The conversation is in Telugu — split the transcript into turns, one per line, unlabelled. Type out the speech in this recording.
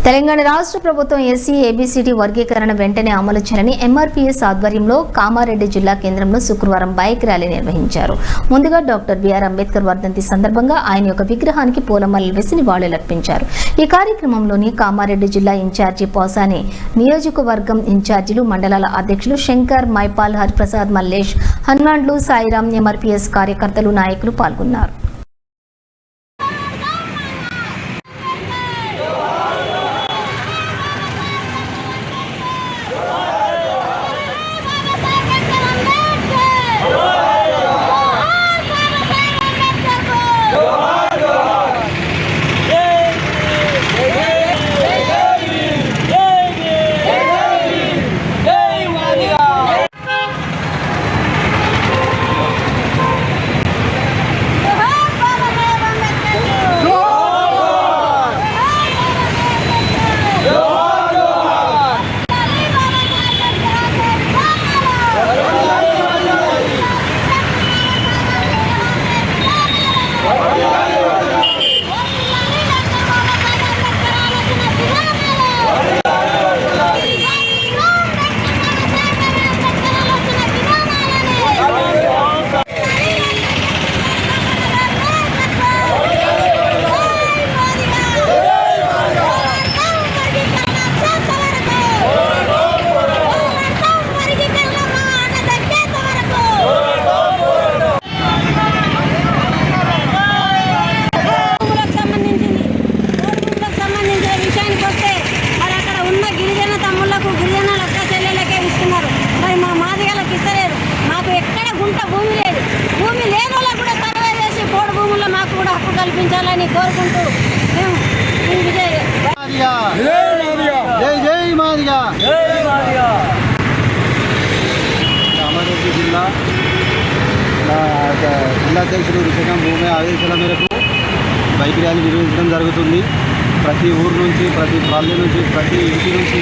తెలంగాణ రాష్ట్ర ప్రభుత్వం ఎస్సీ ఏబీసీడీ వర్గీకరణ వెంటనే అమలు చేయాలని ఎంఆర్పీఎస్ ఆధ్వర్యంలో కామారెడ్డి జిల్లా కేంద్రంలో శుక్రవారం బైక్ ర్యాలీ నిర్వహించారు. ముందుగా డాక్టర్ బిఆర్ అంబేద్కర్ వర్ధంతి సందర్భంగా ఆయన యొక్క విగ్రహానికి పూలమాలలు వేసి నివాళులర్పించారు. ఈ కార్యక్రమంలోని కామారెడ్డి జిల్లా ఇన్ఛార్జి పోసాని, నియోజకవర్గం ఇన్ఛార్జీలు, మండలాల అధ్యక్షులు శంకర్, మైపాల్, హరిప్రసాద్, మల్లేష్, హనుమాన్లు, సాయిరాం, ఎంఆర్పీఎస్ కార్యకర్తలు, నాయకులు పాల్గొన్నారు.
కల్పించాలని కోరుకుంటూ మేము
కామారెడ్డి జిల్లా జిల్లాధ్యక్షుడు రిషకం భూమి ఆదేశాల మేరకు బైక్ ర్యాలీ నిర్వహించడం జరుగుతుంది. ప్రతి ఊరు నుంచి, ప్రతి పల్లె నుంచి, ప్రతి ఇంటి నుంచి